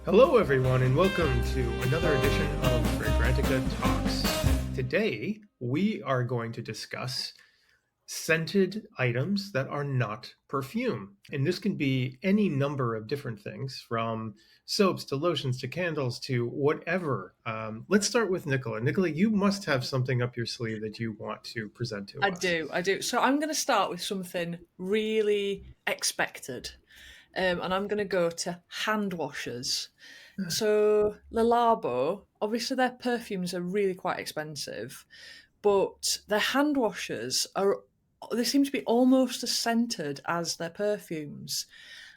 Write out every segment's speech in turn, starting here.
Hello, everyone, and welcome to another edition of Fragrantica Talks. Today, we are going to discuss scented items that are not perfume. And this can be any number of different things, from soaps to lotions to candles to whatever. Let's start with Nicola. Nicola, you must have something up your sleeve that you want to present to I us. do. So I'm going to start with something really expected. And I'm going to go to hand washers. So the Labo, obviously their perfumes are really quite expensive, but their hand washers they seem to be almost as scented as their perfumes.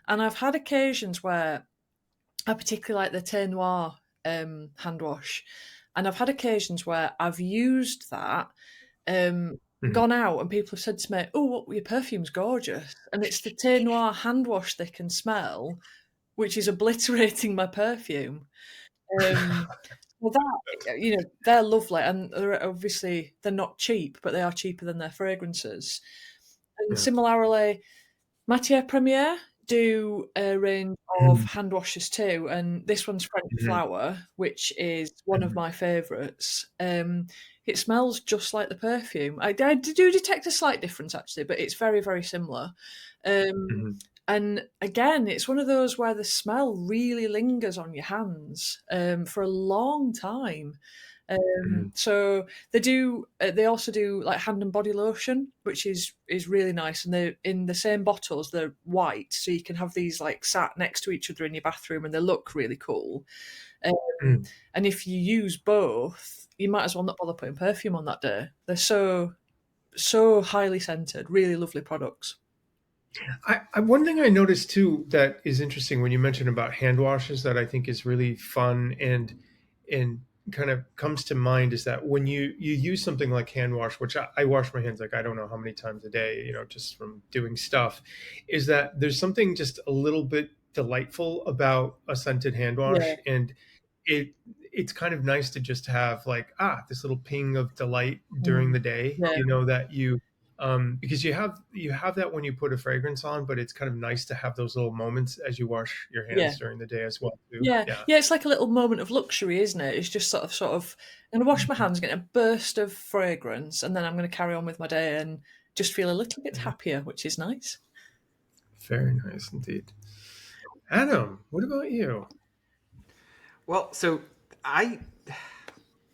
And I've had occasions where I particularly like the Teint Noir hand wash, and I've had occasions where I've used that, um, Mhm. gone out, and people have said to me, "Oh, your perfume's gorgeous," and it's the Teint Noir hand wash they can smell, which is obliterating my perfume. Um, well, that they're lovely, and they're not cheap, but they are cheaper than their fragrances. And Yeah. similarly, Matière Première do a range of Mhm. hand washes too, and this one's French Mhm. Flower, which is one of Mhm. my favourites. It smells just like the perfume. I do detect a slight difference actually, but it's very, very similar. Um, Mhm. and again, it's one of those where the smell really lingers on your hands for a long time. Mhm. So they do. They also do like hand and body lotion, which is really nice. And they're in the same bottles. They're white, so you can have these like sat next to each other in your bathroom, and they look really cool. Um, Mhm. and if you use both, you might as well not bother putting perfume on that day. They're so highly scented, really lovely products. One thing I noticed too that is interesting when you mentioned about hand washes that I think is really fun and kind of comes to mind is that when you use something like hand wash, which I wash my hands like I don't know how many times a day, just from doing stuff, is that there's something just a little bit delightful about a scented hand Yeah, wash, and it it's kind of nice to just have like this little ping of delight during mm, the day, yeah, that you because you have that when you put a fragrance on, but it's kind of nice to have those little moments as you wash your yeah. hands during the day as well too. Yeah, Yeah. yeah, it's like a little moment of luxury, isn't it? It's just sort of, I'm gonna wash my Mhm. hands, get a burst of fragrance, and then I'm gonna carry on with my day and just feel a little bit Mhm. happier, which is nice. Very nice indeed. Adam, what about you? Well, so I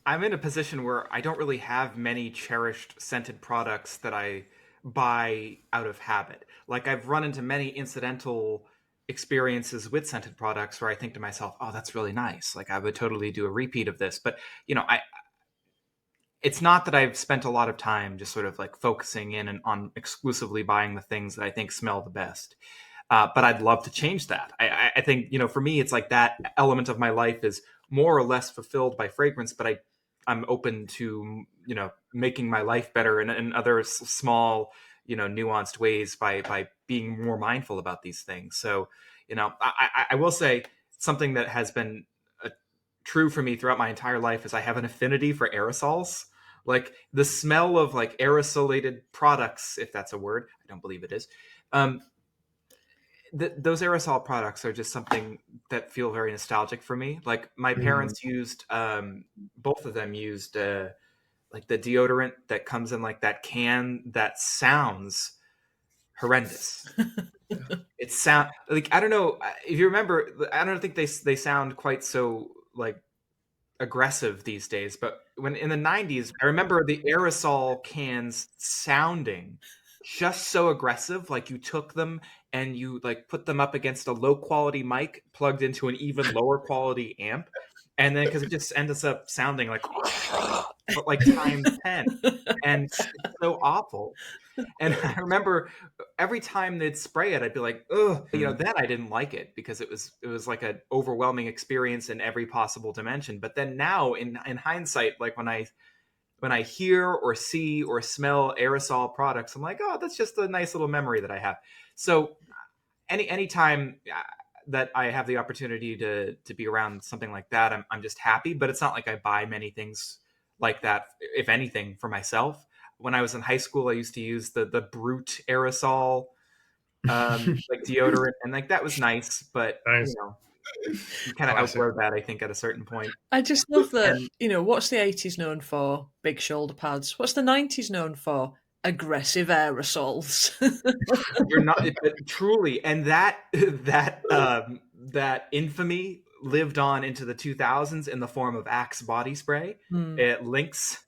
I'm in a position where I don't really have many cherished scented products that I buy out of habit. Like I've run into many incidental experiences with scented products where I think to myself, "Oh, that's really nice. Like I would totally do a repeat of this." But, I it's not that I've spent a lot of time just sort of like focusing in and on exclusively buying the things that I think smell the best. But I'd love to change that. I think for me, it's like that element of my life is more or less fulfilled by fragrance, but I'm open to making my life better in other small nuanced ways by being more mindful about these things. So I will say something that has been true for me throughout my entire life is I have an affinity for aerosols. Like the smell of like aerosolated products, if that's a word, I don't believe it is. Um, those aerosol products are just something that feel very nostalgic for me. Like my Mm. parents used, both of them used like the deodorant that comes in like that can that sounds horrendous. It sound like I don't know if you remember. I don't think they sound quite so like aggressive these days, but when in the 90s, I remember the aerosol cans sounding just so aggressive, like you took them and you like put them up against a low quality mic plugged into an even lower quality amp, and then because it just ends up sounding like but like times 10, and it's so awful. And I remember every time they'd spray it, I'd be like, ugh. Mm. Then I didn't like it because it was like an overwhelming experience in every possible dimension. But then now, in hindsight, like when I hear or see or smell aerosol products, I'm like, oh, that's just a nice little memory that I have. So anytime that I have the opportunity to be around something like that, I'm just happy. But it's not like I buy many things like that, if anything, for myself. When I was in high school, I used to use the Brute aerosol like deodorant, and like that was nice, but Nice. You kind of Classic. outgrow that, I think, at a certain point. I just love that, And what's the 80s known for? Big shoulder pads. What's the 90s known for? Aggressive aerosols. you're not, but truly, and that that infamy lived on into the 2000s in the form of Axe body spray. Hmm. It links.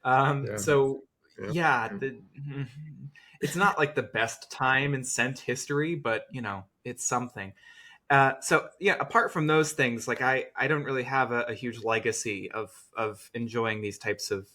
Yeah. So Yeah. yeah, it's not like the best time in scent history, but it's something. So yeah, apart from those things, like I don't really have a huge legacy of enjoying these types of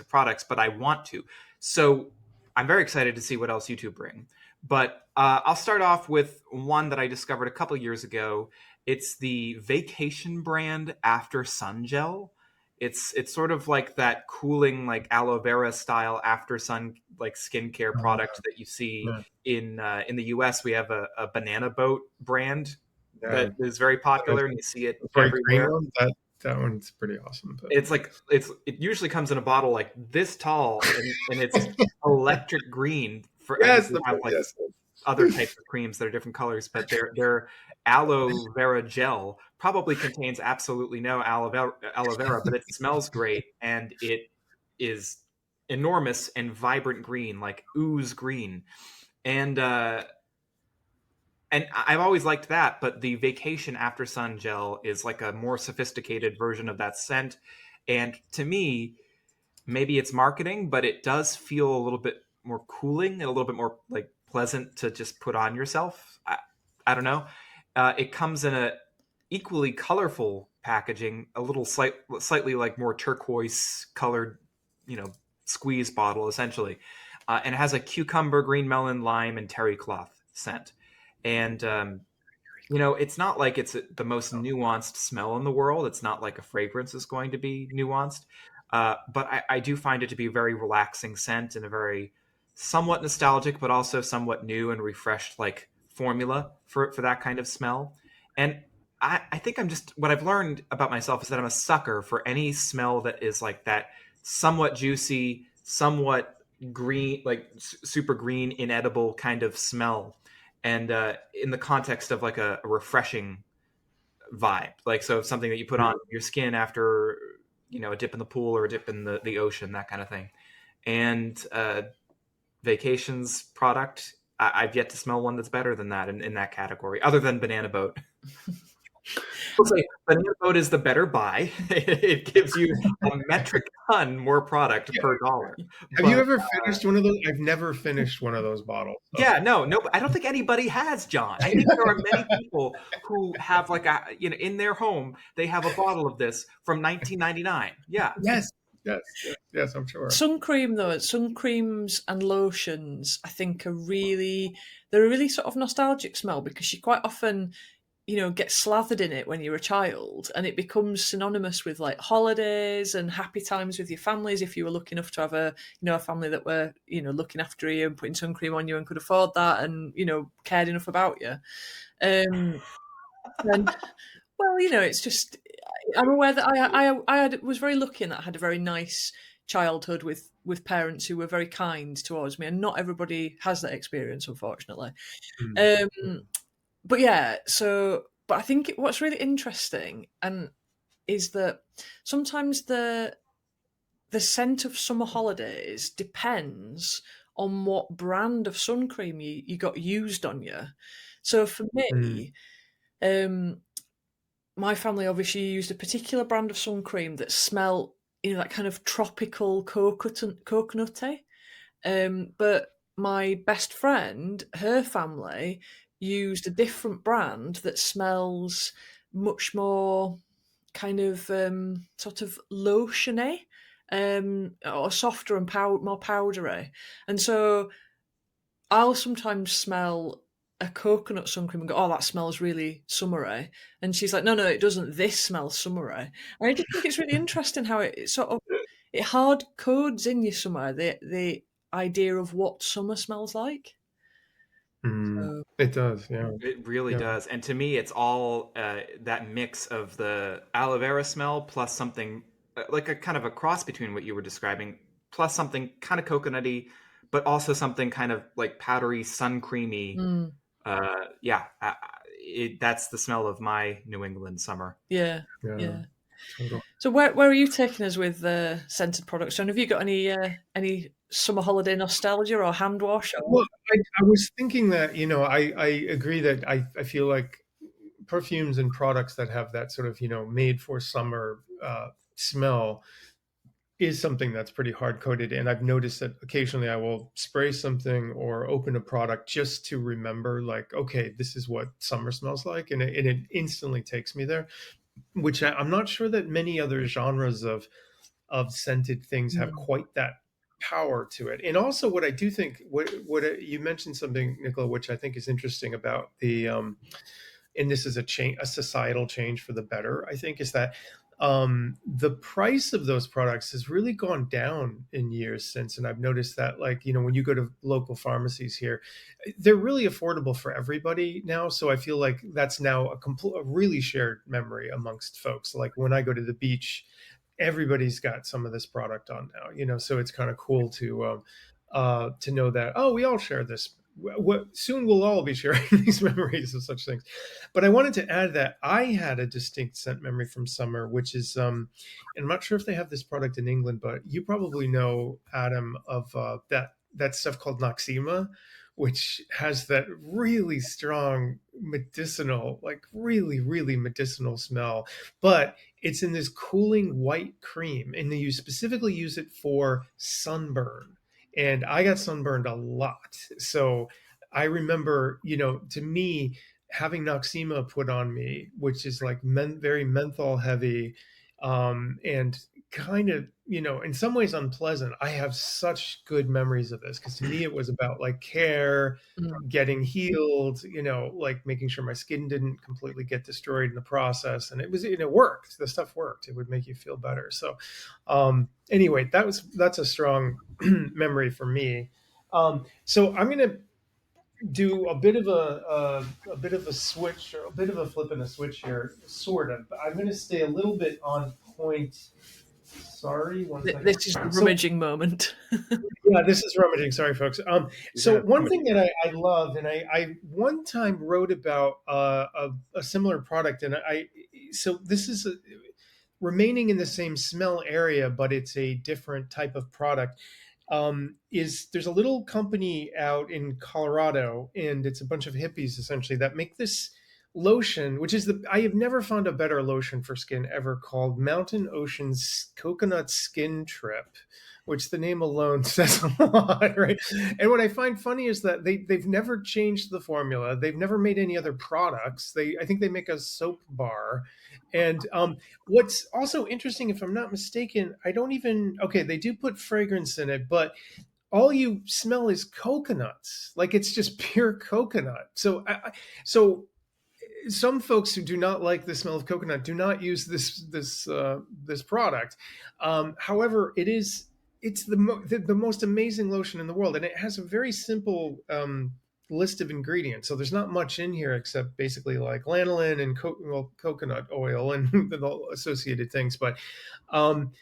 products, but I want to. So I'm very excited to see what else you two bring. But I'll start off with one that I discovered a couple years ago. It's the Vacation brand After Sun Gel. It's sort of like that cooling, like aloe vera style after sun like skincare Oh, product that you see yeah. in the US. We have a banana boat brand Yeah. that is very popular, and you see it The bright green everywhere. one, that one's pretty awesome. But It's like it usually comes in a bottle like this tall, and it's electric green. For I think yes, we have like yes. other types of creams that are different colors, but their aloe vera gel probably contains absolutely no aloe vera, but it smells great, and it is enormous and vibrant green, like ooze green. And I've always liked that, but the Vacation After Sun gel is like a more sophisticated version of that scent. And to me, maybe it's marketing, but it does feel a little bit more cooling and a little bit more like pleasant to just put on yourself. I don't know. It comes in a equally colorful packaging, a little slightly like more turquoise colored, you know, squeeze bottle essentially, and it has a cucumber, green melon, lime, and terry cloth scent. And it's not like it's the most nuanced smell in the world. It's not like a fragrance is going to be nuanced. But I do find it to be a very relaxing scent and a very somewhat nostalgic, but also somewhat new and refreshed like formula for that kind of smell. And I think what I've learned about myself is that I'm a sucker for any smell that is like that somewhat juicy, somewhat green, like super green, inedible kind of smell. And in the context of like a refreshing vibe, like so something that you put on your skin after a dip in the pool or a dip in the ocean, that kind of thing. And Vacations product, I've yet to smell one that's better than that in that category, other than Banana Boat. I'll say Banana Boat is the better buy. It gives you a metric ton more product per dollar. Have you But ever finished one of those? I've never finished one of those bottles. So. yeah, no, I don't think anybody has, John. I think there are many people who have like in their home, they have a bottle of this from 1999. Yeah. Yes, I'm sure. Sun creams and lotions, I think they're a really sort of nostalgic smell because you quite often, get slathered in it when you're a child, and it becomes synonymous with like holidays and happy times with your families. If you were lucky enough to have a family that were, looking after you and putting sun cream on you and could afford that and, cared enough about you. Then, well, it's just, I'm aware that was very lucky in that I had a very nice childhood with parents who were very kind towards me, and not everybody has that experience, unfortunately. But yeah, but I think what's really interesting is that sometimes the scent of summer holidays depends on what brand of sun cream you got used on you. So for me, my family obviously used a particular brand of sun cream that smelled, that kind of tropical coconutty. But my best friend, her family used a different brand that smells much more kind of sort of lotiony, or softer and more powdery. And so I'll sometimes smell a coconut sun cream and go, "Oh, that smells really summery." And she's like, "No, no, it doesn't. This smells summery." And I just think it's really interesting how it sort of it hard codes in you somewhere the idea of what summer smells like. So, It does, yeah. It really Yeah. does. And to me, it's all that mix of the aloe vera smell plus something like a kind of a cross between what you were describing, plus something kind of coconutty, but also something kind of like powdery, sun creamy. mm. Yeah, that's the smell of my New England summer. Yeah, Yeah, yeah. totally. So where are you taking us with scented products? John, have you got any summer holiday nostalgia or hand wash? Or... Well, I was thinking that, I agree that I feel like perfumes and products that have that sort of, made for summer smell is something that's pretty hard coded. And I've noticed that occasionally I will spray something or open a product just to remember, like, okay, this is what summer smells like. And it instantly takes me there, which I'm not sure that many other genres of scented things have Mm, quite that power to it. And also, what I do think, what you mentioned something, Nicola, which I think is interesting about the and this is a change, a societal change for the better, I think, is that the price of those products has really gone down in years since. And I've noticed that, like, when you go to local pharmacies here, they're really affordable for everybody now. So I feel like that's now a really shared memory amongst folks. Like when I go to the beach, everybody's got some of this product on now, so it's kind of cool to know that, oh, we all share this. What soon we'll all be sharing these memories of such things. But I wanted to add that I had a distinct scent memory from summer, which is and I'm not sure if they have this product in England, but you probably know, Adam, of that stuff called Noxema, which has that really strong medicinal, like really, really medicinal smell. But it's in this cooling white cream, and you specifically use it for sunburn. And I got sunburned a lot. So I remember, to me, having Noxema put on me, which is like very menthol heavy, and kind of, in some ways unpleasant. I have such good memories of this because to me it was about like care, mm. getting healed, like making sure my skin didn't completely get destroyed in the process. And it worked. The stuff worked. It would make you feel better. So, anyway, that's a strong memory for me. So I'm going to do a bit of a switch, or a bit of a flip and a switch here, sort of. But I'm going to stay a little bit on point. Sorry, one second. This is the So rummaging moment. yeah, this is rummaging. Sorry, folks. So Yeah, one thing that I love, and I one time wrote about a similar product, and so this is remaining in the same smell area, but it's a different type of product. Is there's a little company out in Colorado, and it's a bunch of hippies essentially that make this lotion, which is I have never found a better lotion for skin ever, called Mountain Ocean's Coconut Skin Trip, which the name alone says a lot, right? And what I find funny is that they've never changed the formula. They've never made any other products. I think they make a soap bar. And what's also interesting, if I'm not mistaken, I don't even, okay, they do put fragrance in it, but all you smell is coconuts. Like it's just pure coconut. So some folks who do not like the smell of coconut do not use this product. However, it's the most amazing lotion in the world, and it has a very simple list of ingredients. So there's not much in here except basically like lanolin and coconut oil and the associated things. But um,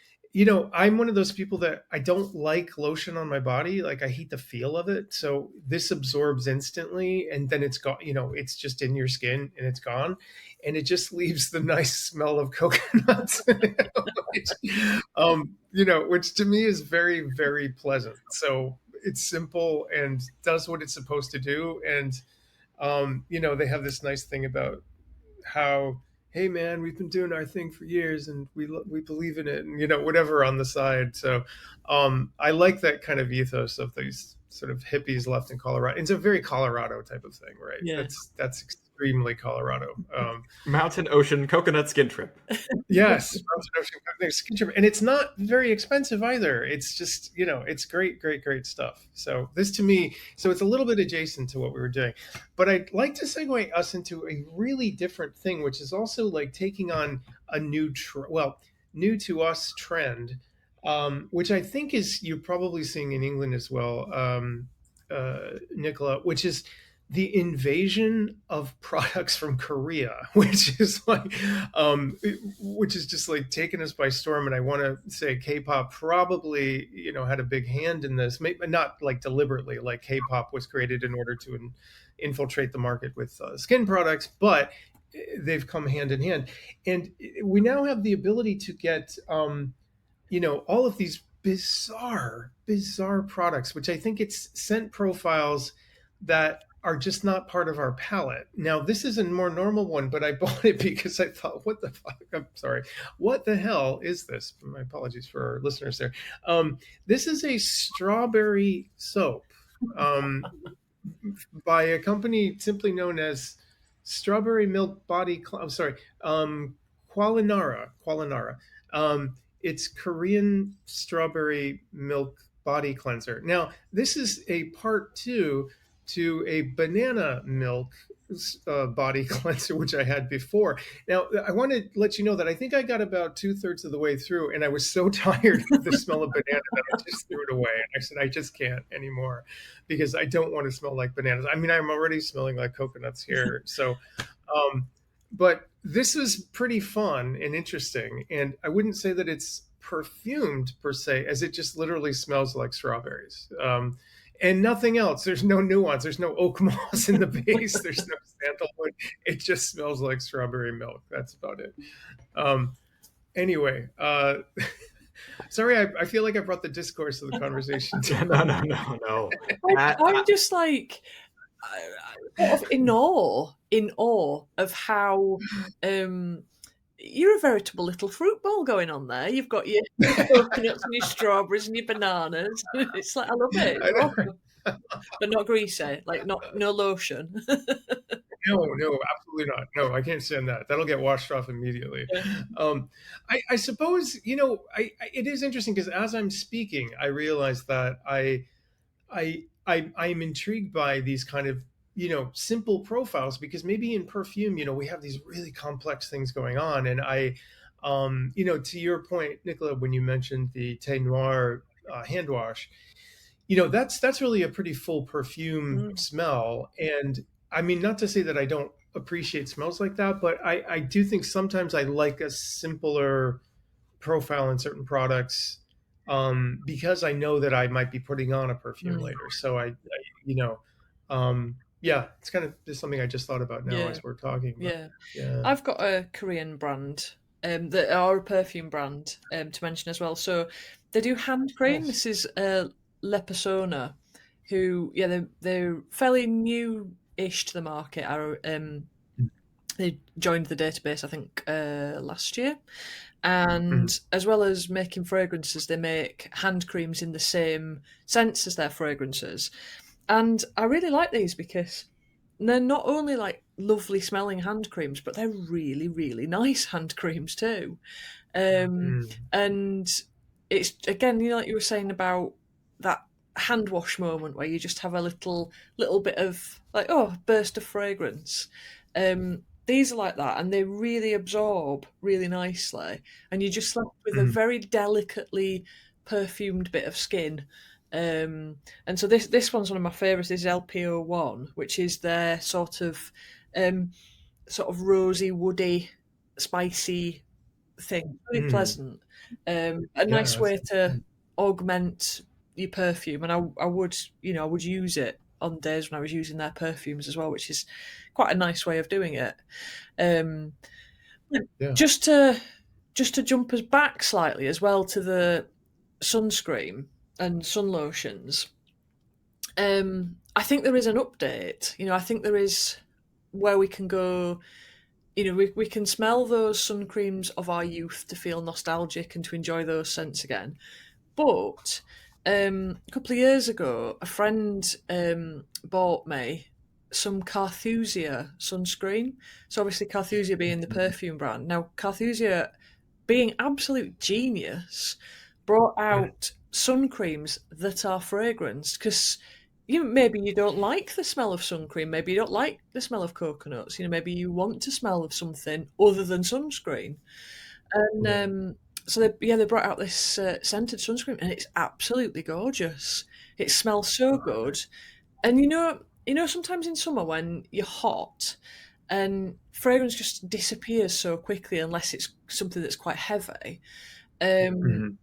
I'm one of those people that I don't like lotion on my body. Like I hate the feel of it. So this absorbs instantly, and then it's gone. It's just in your skin and it's gone, and it just leaves the nice smell of coconuts. Which to me is very, very pleasant. So it's simple and does what it's supposed to do. And they have this nice thing about how, hey man, we've been doing our thing for years and we believe in it, and whatever on the side. So I like that kind of ethos of these sort of hippies left in Colorado. It's a very Colorado type of thing, right? Yeah. That's extremely Colorado. Mountain Ocean Coconut Skin Trip. Yes, Mountain Ocean Coconut Skin Trip, and it's not very expensive either. It's just it's great, great, great stuff. So this to me, so it's a little bit adjacent to what we were doing, but I'd like to segue us into a really different thing, which is also like taking on a new, new to us trend, which I think is you're probably seeing in England as well, Nicola, which is the invasion of products from Korea, which is like, which is just like taking us by storm. And I want to say K-pop probably, had a big hand in this, maybe not like deliberately, like K-pop was created in order to infiltrate the market with skin products, but they've come hand in hand. And we now have the ability to get, all of these bizarre products, which I think it's scent profiles that are just not part of our palette. Now, this is a more normal one, but I bought it because I thought, what the fuck? I'm sorry. What the hell is this? My apologies for our listeners there. This is a strawberry soap by a company simply known as Strawberry Milk Body. I'm sorry, Kwalinara. It's Korean strawberry milk body cleanser. Now, this is a part two to a banana milk body cleanser, which I had before. Now, I want to let you know that I think I got about 2/3 of the way through, and I was so tired of the smell of banana that I just threw it away. And I said, I just can't anymore because I don't want to smell like bananas. I mean, I'm already smelling like coconuts here. So, but this is pretty fun and interesting. And I wouldn't say that it's perfumed per se, as it just literally smells like strawberries. And nothing else. There's no nuance. There's no oak moss in the base. There's no sandalwood. It just smells like strawberry milk. That's about it. Anyway, sorry, I feel like I brought the discourse of the conversation down. No. I'm just like sort of in awe of how you're a veritable little fruit bowl going on there. You've got your coconuts and your strawberries and your bananas. It's like, I love it. It's awesome. But not greasy, like no lotion. No, absolutely not. No, I can't stand that. That'll get washed off immediately. I suppose, it is interesting because as I'm speaking, I realize that I'm intrigued by these kind of, simple profiles, because maybe in perfume, we have these really complex things going on. And to your point, Nicola, when you mentioned the Thé Noir hand wash, that's really a pretty full perfume smell. And I mean, not to say that I don't appreciate smells like that, but I do think sometimes I like a simpler profile in certain products, because I know that I might be putting on a perfume later. So yeah, it's kind of just something I just thought about now as we're talking. Yeah. I've got a Korean brand, that are a perfume brand, to mention as well. So they do hand cream. Yes. This is Le Persona, who they're fairly new-ish to the market. They joined the database, I think, last year. And as well as making fragrances, they make hand creams in the same scents as their fragrances. And I really like these because they're not only like lovely smelling hand creams, but they're really, really nice hand creams too. And it's, again, like you were saying about that hand wash moment where you just have a little bit of like, burst of fragrance. These are like that, and they really absorb really nicely, and you're just left with a very delicately perfumed bit of skin. And so this one's one of my favourites. Is LPO1, which is their sort of rosy, woody, spicy thing. Really pleasant. A nice way to augment your perfume, and I would use it on days when I was using their perfumes as well, which is quite a nice way of doing it. Just to jump us back slightly as well to the sunscreen and sun lotions. I think there is an update. I think there is where we can go. We can smell those sun creams of our youth to feel nostalgic and to enjoy those scents again. But a couple of years ago, a friend bought me some Carthusia sunscreen. So obviously Carthusia being the perfume brand. Now Carthusia, being absolute genius, brought out sun creams that are fragranced, because maybe you don't like the smell of sun cream, maybe you don't like the smell of coconuts, maybe you want to smell of something other than sunscreen. And so they brought out this scented sunscreen, and it's absolutely gorgeous. It smells so good. And you know, sometimes in summer when you're hot and fragrance just disappears so quickly unless it's something that's quite heavy. Um,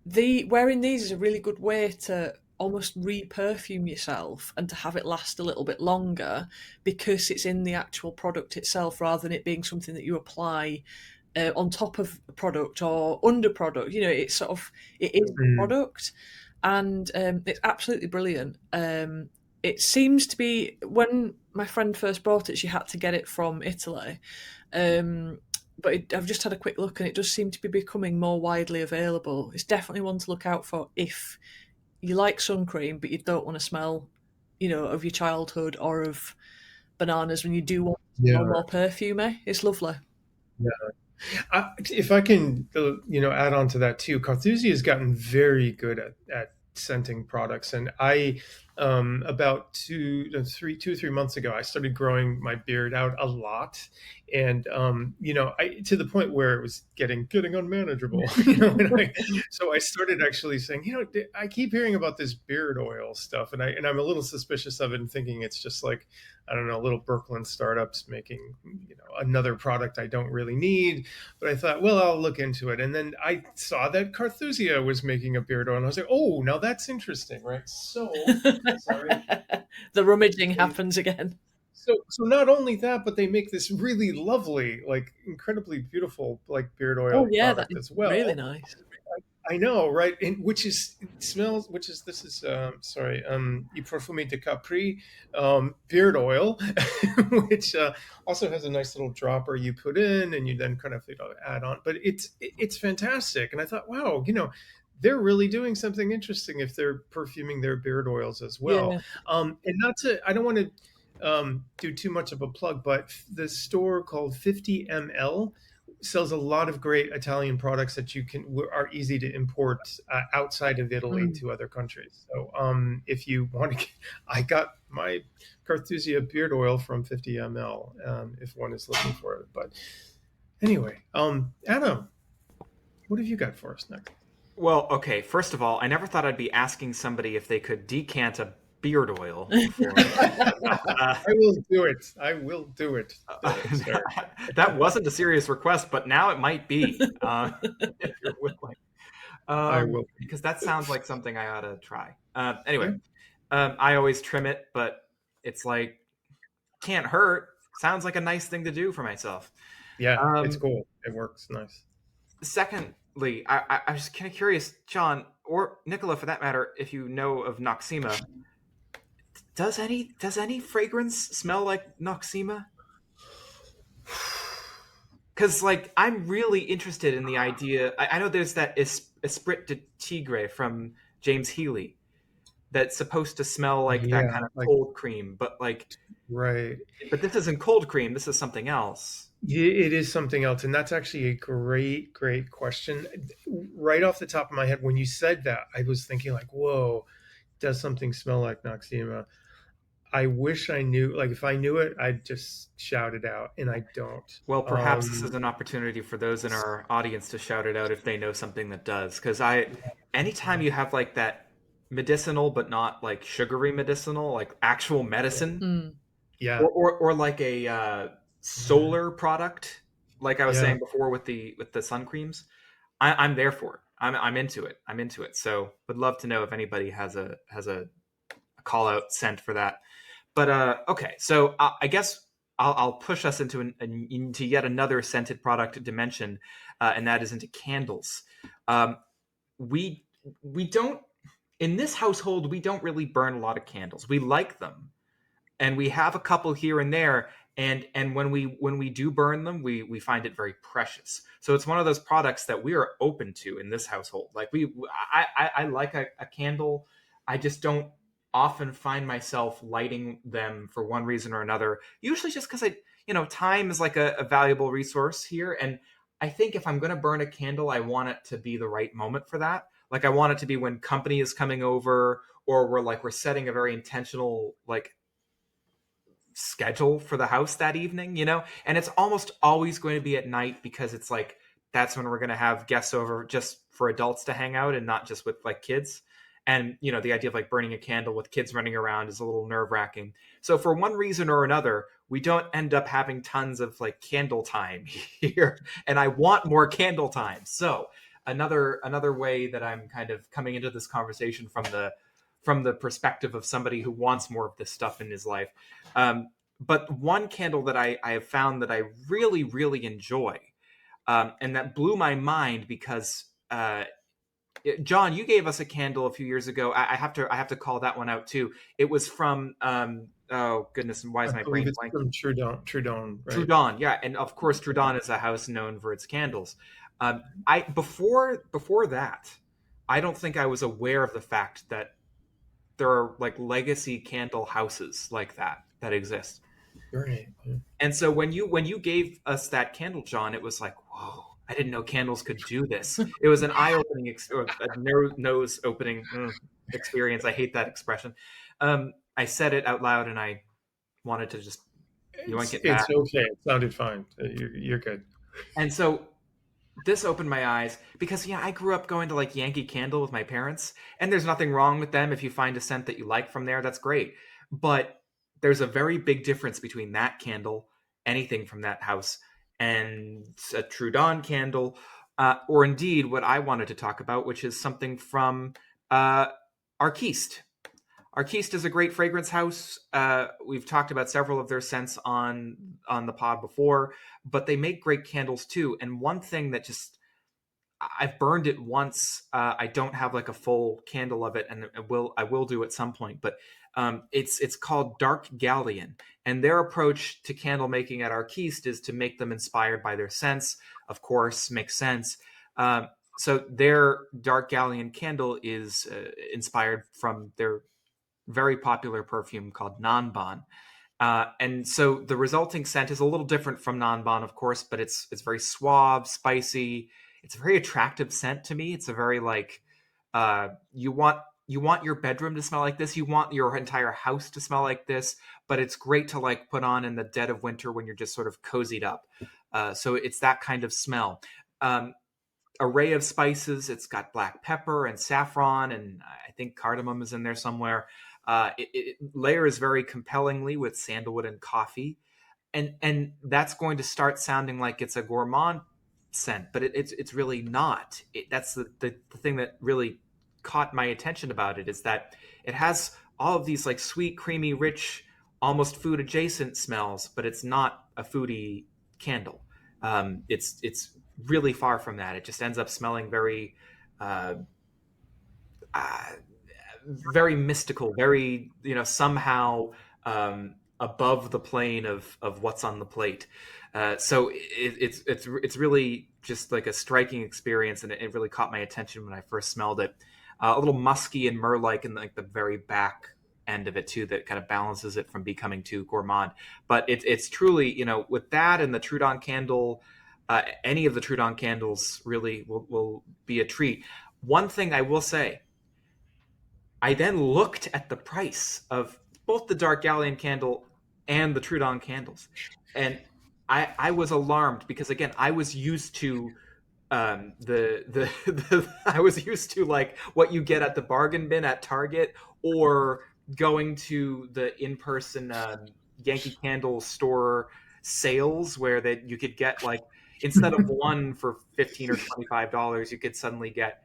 Mhm. wearing these is a really good way to almost re-perfume yourself and to have it last a little bit longer because it's in the actual product itself rather than it being something that you apply on top of a product or under product. You know, it's sort of it is the Mm. product, and it's absolutely brilliant. It seems to be when my friend first bought it, she had to get it from Italy. But I've just had a quick look and it does seem to be becoming more widely available. It's definitely one to look out for if you like sun cream but you don't want to smell, you know, of your childhood or of bananas when you do want to smell Yeah. more perfumey. It's lovely. If I can, add on to that too, Carthusia has gotten very good at scenting products, and I, about 2 or 3 months ago, I started growing my beard out a lot, and to the point where it was getting unmanageable, so I started actually saying, I keep hearing about this beard oil stuff, and I'm a little suspicious of it, and thinking it's just like, I don't know, little Brooklyn startups making, another product I don't really need. But I thought, well, I'll look into it. And then I saw that Carthusia was making a beard oil. And I was like, oh, now that's interesting, right? So, sorry. The rummaging happens again. So not only that, but they make this really lovely, like incredibly beautiful, like beard Oh oil yeah, that product is as well. really nice. I know, right? And which is it smells, which is this is sorry, I Perfume de Capri beard oil, which also has a nice little dropper you put in, and you then kind of add on. But it's fantastic, and I thought, wow, they're really doing something interesting if they're perfuming their beard oils as well. Yeah. And not to, I don't want to do too much of a plug, but the store called 50 ml sells a lot of great Italian products that are easy to import outside of Italy Mm. to other countries. So if you want to, I got my Carthusia beard oil from 50 ml. If one is looking for it, but anyway, Adam, what have you got for us next? Well, okay. First of all, I never thought I'd be asking somebody if they could decant a beard oil before. I will do it. I will do it, sir. That wasn't a serious request, but now it might be, if you're willing. I will. Because that sounds like something I ought to try. Anyway, Yeah, I always trim it, but it's like, can't hurt. Sounds like a nice thing to do for myself. yeah, it's Um, cool. It works nice. Secondly, I was kind of curious, John, or Nicola for that matter, if you know of Noxema. Does any fragrance smell like Noxema? Because like I'm really interested in the idea. I know there's that Esprit de Tigre from James Healy that's supposed to smell like that Yeah, kind of like cold cream, right. but this isn't cold cream. This is something else. It is something else, and that's actually a great, great question. Right off the top of my head, when you said that, I was thinking like, "Whoa, does something smell like Noxema?" I wish I knew. Like, if I knew it, I'd just shout it out, and I don't. Well, perhaps this is an opportunity for those in our audience to shout it out if they know something that does. Because anytime you have like that medicinal but not like sugary medicinal, like actual medicine, Mm. Yeah, or like a solar product, like I was yeah. saying before with the sun creams, I'm there for it. I'm into it. I'm into it. So would love to know if anybody has a call out scent for that. But okay, so I guess I'll push us into yet another scented product dimension, and that is into candles. Um, we we don't in this household we don't really burn a lot of candles. We like them, and we have a couple here and there. And when we do burn them, we find it very precious. So it's one of those products that we are open to in this household. Like I like a candle. I just don't often find myself lighting them for one reason or another. Usually just because time is like a valuable resource here. And I think if I'm going to burn a candle, I want it to be the right moment for that. Like I want it to be when company is coming over, or we're setting a very intentional like schedule for the house that evening. And it's almost always going to be at night because it's like that's when we're going to have guests over just for adults to hang out and not just with like kids. And, the idea of like burning a candle with kids running around is a little nerve wracking. So for one reason or another, we don't end up having tons of like candle time here. And I want more candle time. So another way that I'm kind of coming into this conversation from the perspective of somebody who wants more of this stuff in his life. But one candle that I have found that I really, really enjoy, and that blew my mind because John, you gave us a candle a few years ago. I have to call that one out too. It was from oh goodness, why I is my believe brain it's blank? from Trudon, right? Trudon, yeah, and of course Trudon is a house known for its candles. I before that, I don't think I was aware of the fact that there are like legacy candle houses like that exist. Right. Yeah. And so when you gave us that candle, John, it was like, whoa, I didn't know candles could do this. It was an eye-opening, or a nose-opening experience. I hate that expression. I said it out loud, and I wanted to just yoink it It's back. okay. It sounded fine. You're good. And so this opened my eyes because I grew up going to like Yankee Candle with my parents, and there's nothing wrong with them. If you find a scent that you like from there, that's great. But there's a very big difference between that candle, anything from that house, and a Trudon candle, or indeed what I wanted to talk about, which is something from uh, Arquiste. Arquiste is a great fragrance house. We've talked about several of their scents on the pod before, but they make great candles too. And one thing that just I've burned it once. I don't have like a full candle of it, and I will do at some point. But it's called Dark Galleon, and their approach to candle making at Arquiste is to make them inspired by their scents. Of course, makes sense. So their Dark Galleon candle is inspired from their very popular perfume called Non-Bon. And so the resulting scent is a little different from Non-Bon, of course, but it's very suave, spicy. It's a very attractive scent to me. It's a very like you want your bedroom to smell like this. You want your entire house to smell like this. But it's great to like put on in the dead of winter when you're just sort of cozied up. So it's that kind of smell. Array of spices. It's got black pepper and saffron, and I think cardamom is in there somewhere. It layers very compellingly with sandalwood and coffee, and that's going to start sounding like it's a gourmand scent, but it's really not. That's the thing that really caught my attention about it, is that it has all of these like sweet, creamy, rich, almost food adjacent smells, but it's not a foodie candle. It's really far from that. It just ends up smelling uh, uh, very mystical, very somehow above the plane of what's on the plate. So it's really just like a striking experience, and it really caught my attention when I first smelled it. A little musky and myrrh-like in like the very back end of it too, that kind of balances it from becoming too gourmand. But it's truly, with that and the Trudon candle, any of the Trudon candles really will be a treat. One thing I will say, I then looked at the price of both the Dark Galleon candle and the Trudon candles, and I was alarmed because again I was used to I was used to like what you get at the bargain bin at Target, or going to the in-person Yankee Candle store sales where that you could get like, instead of one for $15 or $25, you could suddenly get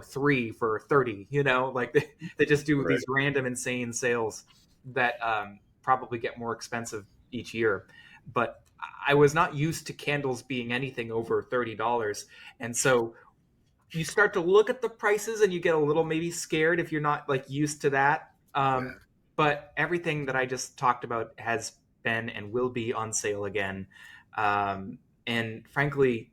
three for 30. Like they just do Right. these random insane sales that probably get more expensive each year. But I was not used to candles being anything over $30. And so you start to look at the prices and you get a little maybe scared if you're not like used to that. But everything that I just talked about has been and will be on sale again. And frankly,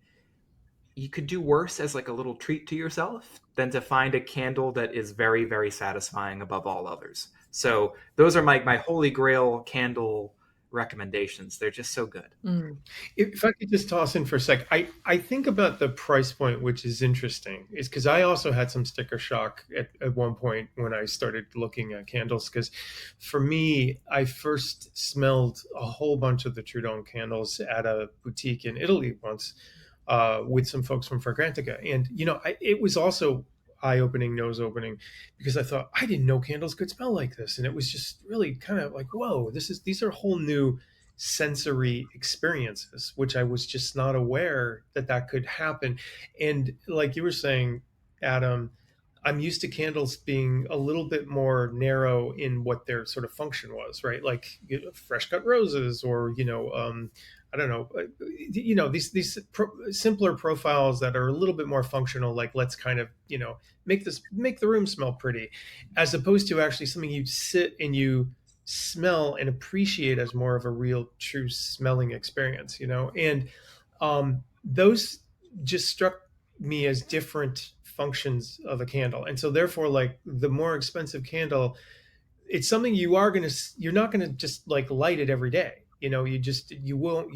you could do worse as like a little treat to yourself than to find a candle that is very, very satisfying above all others. So those are my holy grail candle recommendations. They're just so good. Mm. If I could just toss in for a sec, I think about the price point, which is interesting, is because I also had some sticker shock at one point when I started looking at candles. Because for me, I first smelled a whole bunch of the Trudon candles at a boutique in Italy once with some folks from Fragrantica. And, it was also, eye-opening, nose-opening, because I thought I didn't know candles could smell like this, and it was just really kind of like, whoa, these are whole new sensory experiences, which I was just not aware that could happen. And like you were saying, Adam, I'm used to candles being a little bit more narrow in what their sort of function was, right? Like, fresh cut roses, or I don't know, these simpler profiles that are a little bit more functional. Like, let's kind of make the room smell pretty, as opposed to actually something you sit and you smell and appreciate as more of a real, true smelling experience. And those just struck me as different functions of a candle. And so therefore, like, the more expensive candle, it's something you're not gonna just like light it every day. You won't.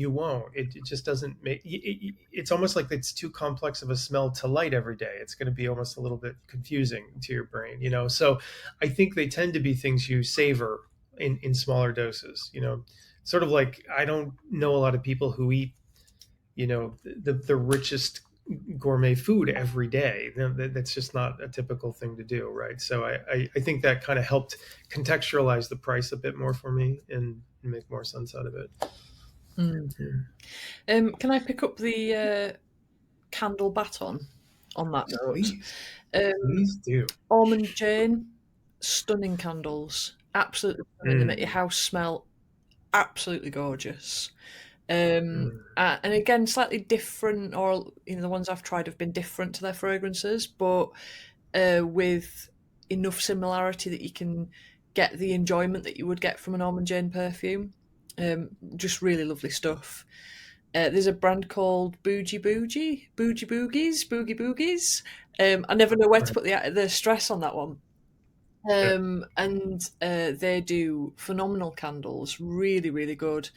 It just doesn't make it's almost like it's too complex of a smell to light every day. It's going to be almost a little bit confusing to your brain. So I think they tend to be things you savor in smaller doses. Sort of like, I don't know a lot of people who eat the richest gourmet food every day. That's just not a typical thing to do, right? So I think that kind of helped contextualize the price a bit more for me and make more sense out of it. Yeah. Can I pick up the candle baton on that note? Please do. Almond Jane, stunning candles, absolutely stunning. They make your house smell absolutely gorgeous. And again, slightly different, or the ones I've tried have been different to their fragrances, but with enough similarity that you can get the enjoyment that you would get from an Almond Jane perfume. Just really lovely stuff. There's a brand called Boogie Boogies. I never know where to put the stress on that one. And they do phenomenal candles, really, really good.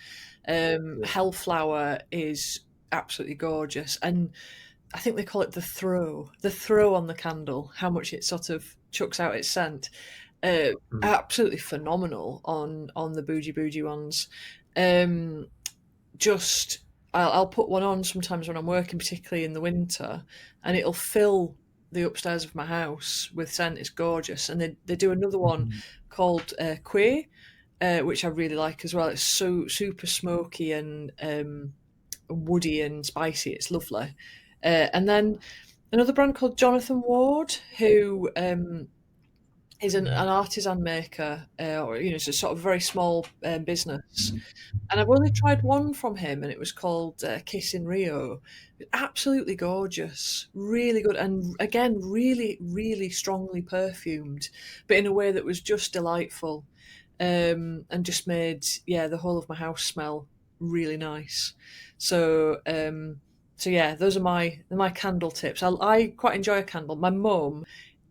Hellflower is absolutely gorgeous, and I think they call it the throw on the candle, how much it sort of chucks out its scent. Absolutely phenomenal on the Bougie ones. I'll put one on sometimes when I'm working, particularly in the winter, and it'll fill the upstairs of my house with scent. It's gorgeous. And they do another one called Queer, which I really like as well. It's so super smoky and woody and spicy. It's lovely. And then another brand called Jonathan Ward, who is an artisan maker, or it's a sort of very small business. And I've only tried one from him, and it was called Kiss in Rio. Absolutely gorgeous, really good, and again, really, really strongly perfumed, but in a way that was just delightful, and just made the whole of my house smell really nice. So yeah, those are my candle tips. I quite enjoy a candle. My mum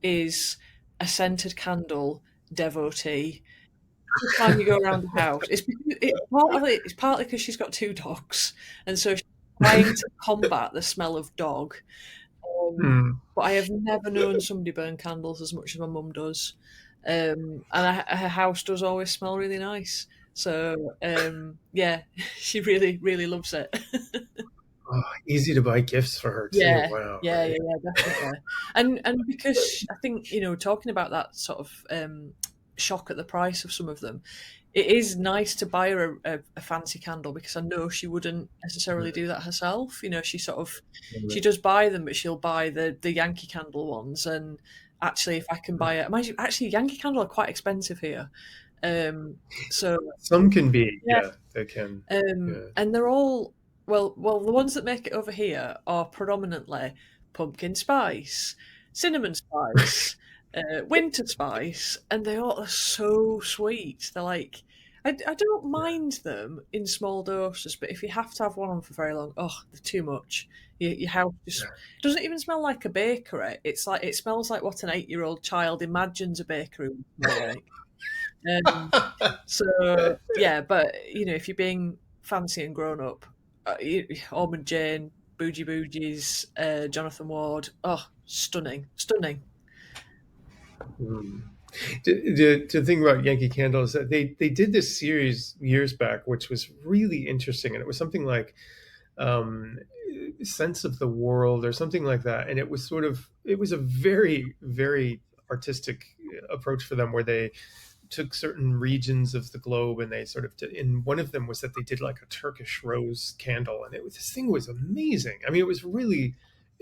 is a scented candle devotee. Every time you go around the house, it's partly because she's got 2 dogs, and so she's trying to combat the smell of dog. But I have never known somebody burn candles as much as my mum does, and her house does always smell really nice. So she really, really loves it. Easy to buy gifts for her too. Wow. Yeah, definitely. And because I think talking about that sort of shock at the price of some of them, it is nice to buy her a fancy candle, because I know she wouldn't necessarily do that herself. She does buy them, but she'll buy the Yankee Candle ones. And actually, if I can buy it, actually Yankee Candle are quite expensive here. So some can be, they can. And they're all. Well, the ones that make it over here are predominantly pumpkin spice, cinnamon spice, winter spice, and they all are so sweet. They're like, I don't mind them in small doses, but if you have to have one on for very long, they're too much. Your house just doesn't even smell like a bakery. It's like, it smells like what an 8-year-old child imagines a bakery would smell like. But if you're being fancy and grown up, Almond Jane, Boogies, Jonathan Ward. Stunning. The thing about Yankee Candle is that they did this series years back, which was really interesting, and it was something like sense of the world or something like that. And it was a very, very artistic approach for them, where they took certain regions of the globe and they sort of did, and one of them was that they did like a Turkish rose candle, and this thing was amazing. I mean, it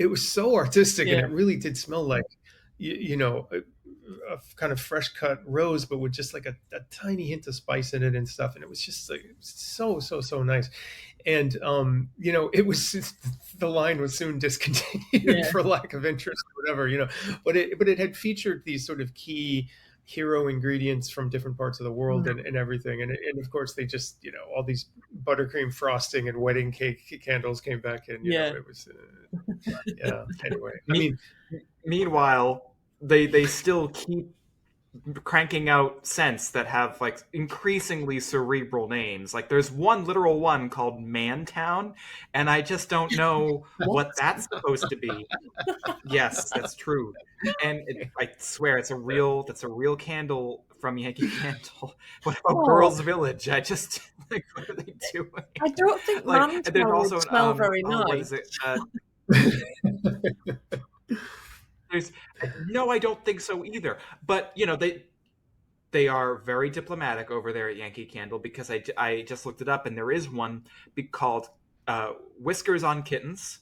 was so artistic, and Yeah. it really did smell like a kind of fresh cut rose, but with just like a tiny hint of spice in it and stuff. And it was just like so nice. And it was the line was soon discontinued for lack of interest or whatever. But it had featured these sort of key hero ingredients from different parts of the world and everything. And of course they just, all these buttercream frosting and wedding cake candles came back in. It was, anyway. I mean, meanwhile, they still keep cranking out scents that have like increasingly cerebral names. Like there's one literal one called Mantown, and I just don't know what that's supposed to be. Yes, that's true. And I swear that's a real candle from Yankee Candle. What about Girls Village? I just like, what are they doing? I don't think like, Mantown would smell very nice. What is it? No, I don't think so either. But they are very diplomatic over there at Yankee Candle, because I just looked it up, and there is one called Whiskers on Kittens,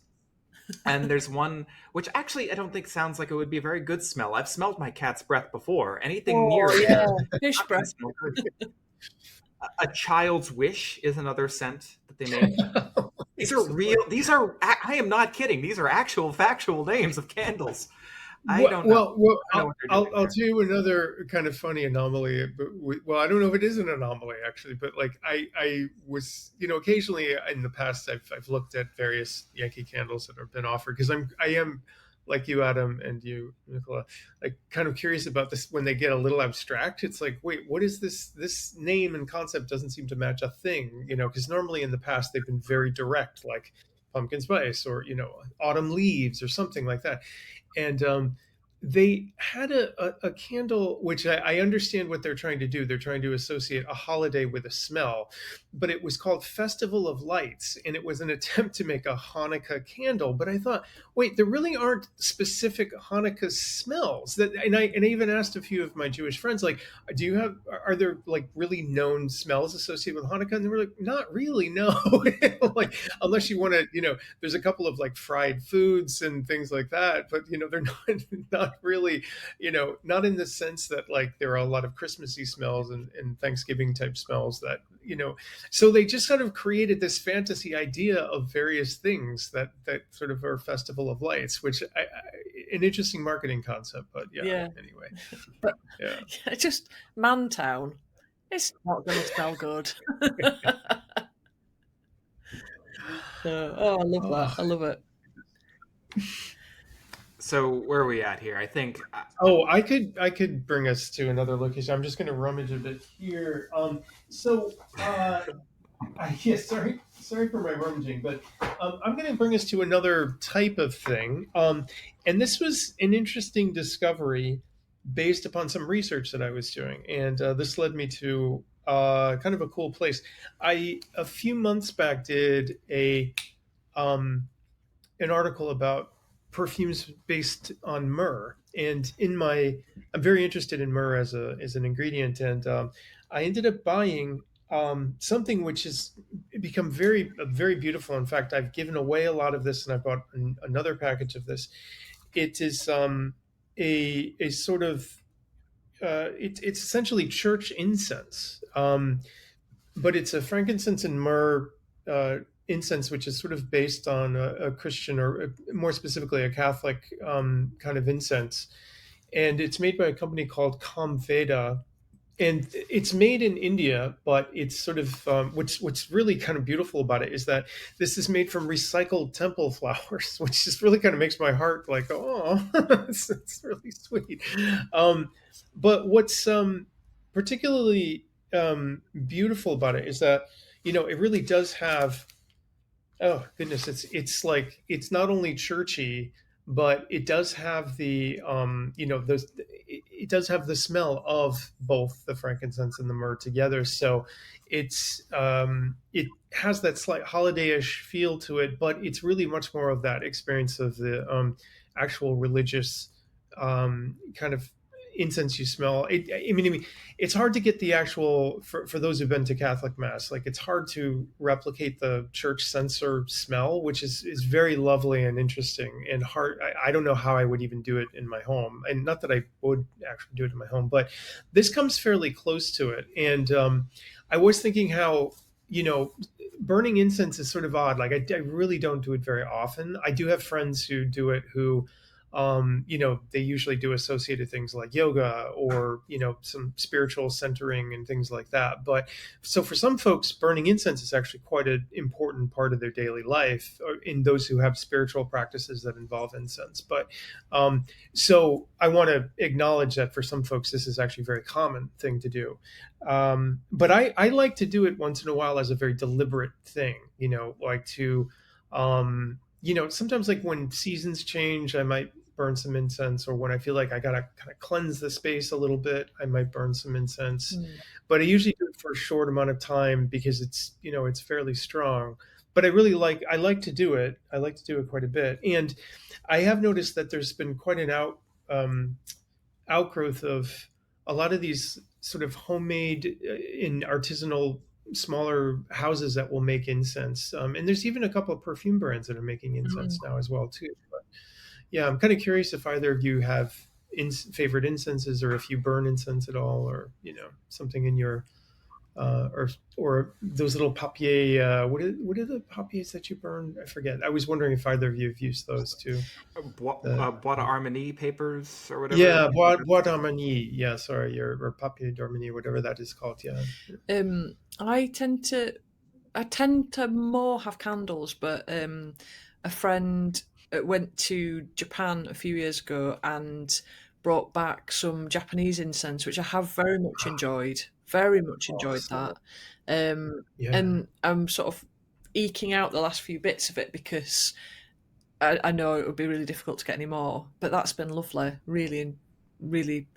and there's one which actually I don't think sounds like it would be a very good smell. I've smelled my cat's breath before. Anything near fish breath. A Child's Wish is another scent that they make. These are real. I am not kidding. These are actual factual names of candles. I don't know. Well, I'll tell you another kind of funny anomaly. But I don't know if it is an anomaly actually, but like I was, occasionally in the past I've looked at various Yankee candles that have been offered, because I am like you, Adam, and you, Nicola, like kind of curious about this when they get a little abstract. It's like, wait, what is this? This name and concept doesn't seem to match a thing, because normally in the past they've been very direct, like pumpkin spice or autumn leaves or something like that. And they had a candle, which I understand what they're trying to do. They're trying to associate a holiday with a smell, but it was called Festival of Lights, and it was an attempt to make a Hanukkah candle. But I thought, wait, there really aren't specific Hanukkah smells. And I even asked a few of my Jewish friends, like, are there like really known smells associated with Hanukkah? And they were like, not really, no. Like, unless you want to, there's a couple of like fried foods and things like that, but they're not really, not in the sense that like there are a lot of Christmassy smells and Thanksgiving type smells that, so they just sort of created this fantasy idea of various things that sort of are Festival of Lights, which an interesting marketing concept, but anyway. But just Mantown, it's not going to smell good. I love that. I love it. So where are we at here? I think. I could bring us to another location. I'm just going to rummage a bit here. Sorry for my rummaging, but I'm going to bring us to another type of thing. And this was an interesting discovery based upon some research that I was doing, and this led me to kind of a cool place. I a few months back did an article about perfumes based on myrrh, and I'm very interested in myrrh as an ingredient, and I ended up buying something which has become very beautiful. In fact, I've given away a lot of this, and I bought another package of this. It is a sort of it's essentially church incense, but it's a frankincense and myrrh incense, which is sort of based on a Christian, or more specifically a Catholic kind of incense. And it's made by a company called Comveda. And it's made in India, but it's sort of what's really kind of beautiful about it is that this is made from recycled temple flowers, which just really kind of makes my heart like, oh, it's really sweet. But what's particularly beautiful about it is that it really does have, oh goodness, it's like, it's not only churchy, but it does have the those it does have the smell of both the frankincense and the myrrh together. So it has that slight holidayish feel to it, but it's really much more of that experience of the actual religious kind of incense you smell. I mean, it's hard to get the actual for those who've been to Catholic Mass. Like it's hard to replicate the church censer smell, which is very lovely and interesting and hard. I don't know how I would even do it in my home, and not that I would actually do it in my home, but this comes fairly close to it. And I was thinking how burning incense is sort of odd. Like I really don't do it very often. I do have friends who do it who they usually do associated things like yoga or, some spiritual centering and things like that. But so for some folks, burning incense is actually quite an important part of their daily life in those who have spiritual practices that involve incense. But so I want to acknowledge that for some folks, this is actually a very common thing to do. But I like to do it once in a while as a very deliberate thing, like to, sometimes like when seasons change, I might burn some incense, or when I feel like I gotta kind of cleanse the space a little bit, I might burn some incense. But I usually do it for a short amount of time because it's fairly strong. But I like to do it. I like to do it quite a bit. And I have noticed that there's been quite an outgrowth of a lot of these sort of homemade in artisanal smaller houses that will make incense. And there's even a couple of perfume brands that are making incense now as well too. But yeah, I'm kind of curious if either of you have favorite incenses, or if you burn incense at all, or something in your or those little papier. What are the papiers that you burn? I forget. I was wondering if either of you have used those too. Bois d'Armenie papers or whatever. Yeah, bois d'harmonie. Yeah, sorry, or papier d'harmonie, whatever that is called. Yeah. I tend to more have candles, but a friend went to Japan a few years ago and brought back some Japanese incense, which I have very much enjoyed. Very much enjoyed that. Yeah. And I'm sort of eking out the last few bits of it because I know it would be really difficult to get any more. But that's been lovely, really, really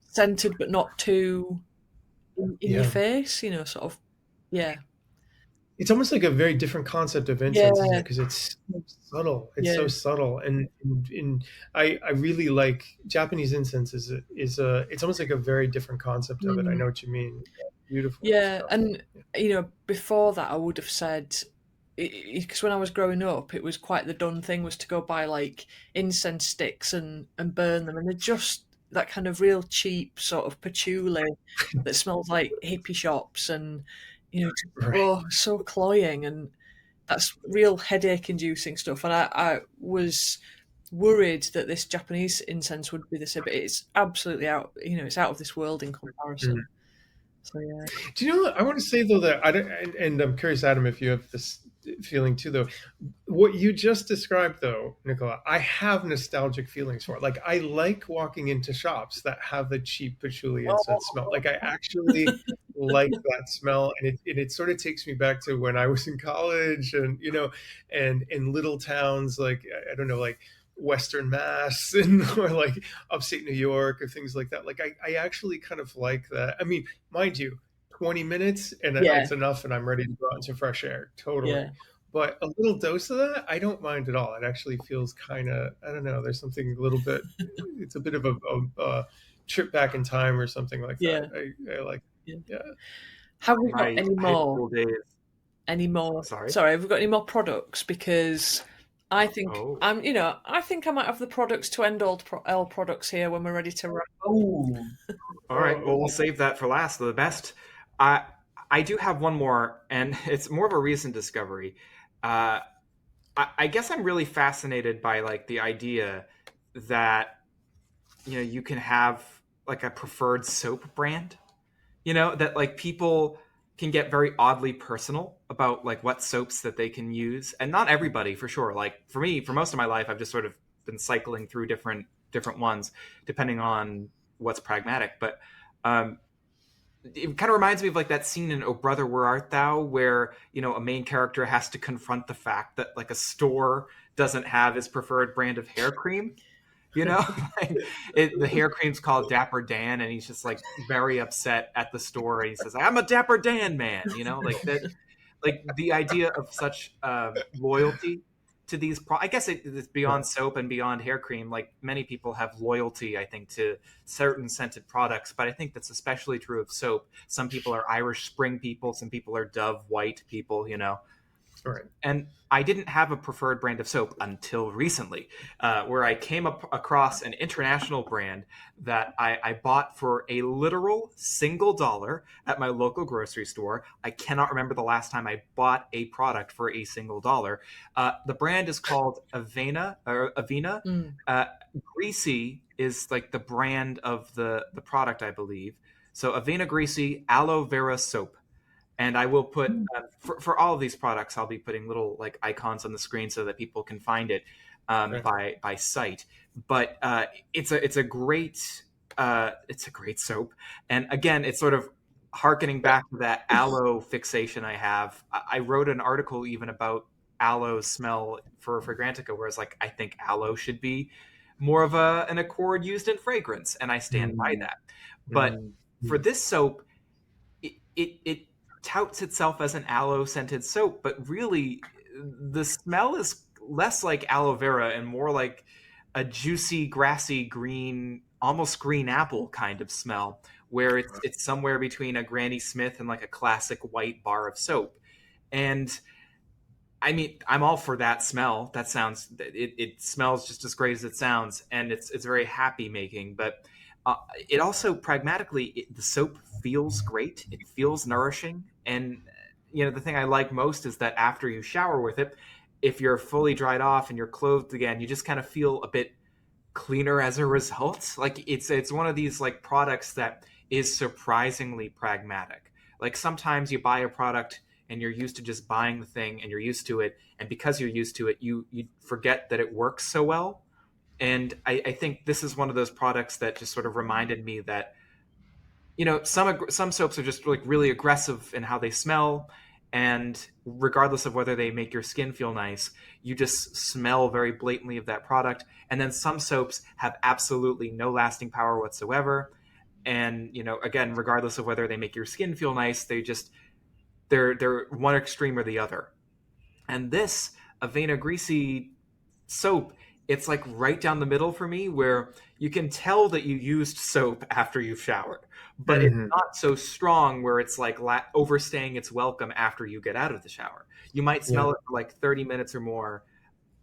scented, but not too in your face, sort of, yeah. It's almost like a very different concept of incense, isn't it? Yeah, Because it's so subtle. It's yeah. so subtle, and I really like Japanese incense. It's almost like a very different concept of it. I know what you mean. Beautiful Yeah, stuff. and before that, I would have said, because when I was growing up, it was quite the done thing was to go buy like incense sticks and burn them, and they're just that kind of real cheap sort of patchouli that smells like hippie shops, and Right. oh, so cloying, and that's real headache-inducing stuff. And I was worried that this Japanese incense would be the same, but it's absolutely out. It's out of this world in comparison. So yeah. Do you know what I want to say though, that I don't, and I'm curious, Adam, if you have this feeling too, though. What you just described, though, Nicola, I have nostalgic feelings for it. Like I like walking into shops that have the cheap patchouli incense smell. Like I actually like that smell, and it sort of takes me back to when I was in college, and and in little towns like I don't know, like Western Mass and or like upstate New York or things like that. Like I actually kind of like that. I mean, mind you, 20 minutes and Yeah, it's enough and I'm ready to go out into fresh air. Totally. yeah, But a little dose of that, I don't mind at all. It actually feels kind of, I don't know, there's something a little bit, it's a bit of a trip back in time or something like yeah, that. I like, yeah. yeah. Have we got My any high more? school days. Any more? Sorry. Sorry, have we got any more products? Because I think Oh. I think I might have the products to end all products here when we're ready to wrap up. Oh, All right. Well, we'll save that for last. The best. I I do have one more, and it's more of a recent discovery. Uh, I guess I'm really fascinated by like the idea that you can have like a preferred soap brand. That like people can get very oddly personal about like what soaps that they can use, and not everybody for sure. Like for me, for most of my life, I've just sort of been cycling through different ones depending on what's pragmatic. But um, it kind of reminds me of like that scene in Oh Brother, Where Art Thou, where, you know, a main character has to confront the fact that like a store doesn't have his preferred brand of hair cream. You know, like, the hair cream's called Dapper Dan, and he's just like very upset at the store. And he says, "I'm a Dapper Dan man," you know, like that. Like the idea of such loyalty to these I guess it's beyond soap and beyond hair cream. Like many people have loyalty, I think, to certain scented products, but I think that's especially true of soap. Some people are Irish Spring people, some people are Dove White people, you know. Right. And I didn't have a preferred brand of soap until recently, where I came across an international brand that I bought for a literal $1 at my local grocery store. I cannot remember the last time I bought a product for a $1. The brand is called Avena or Avena. Greasy is like the brand of the product, I believe. So Avena Greasy Aloe Vera Soap. And I will put for all of these products, I'll be putting little like icons on the screen so that people can find it by site. But it's a great soap. And again, it's sort of harkening back to that aloe fixation I have. I wrote an article even about aloe smell for Fragrantica, whereas like I think aloe should be more of an accord used in fragrance, and I stand by that. But for this soap, it touts itself as an aloe scented soap, but really the smell is less like aloe vera and more like a juicy, grassy, green, almost green apple kind of smell, where it's somewhere between a Granny Smith and like a classic white bar of soap. And I mean, I'm all for that smell. That sounds, it smells just as great as it sounds, and it's very happy making. But it also pragmatically, the soap feels great. It feels nourishing, and you know the thing I like most is that after you shower with it, if you're fully dried off and you're clothed again, you just kind of feel a bit cleaner as a result. Like it's one of these like products that is surprisingly pragmatic. Like sometimes you buy a product and you're used to just buying the thing and you're used to it, and because you're used to it, you forget that it works so well. And I think this is one of those products that just sort of reminded me that, you know, some soaps are just like really aggressive in how they smell, and regardless of whether they make your skin feel nice, you just smell very blatantly of that product. And then some soaps have absolutely no lasting power whatsoever, and you know, again, regardless of whether they make your skin feel nice, they're one extreme or the other. And this Avena Greasy soap, it's like right down the middle for me, where you can tell that you used soap after you've showered, but it's not so strong where it's like overstaying its welcome after you get out of the shower. You might smell it for like 30 minutes or more,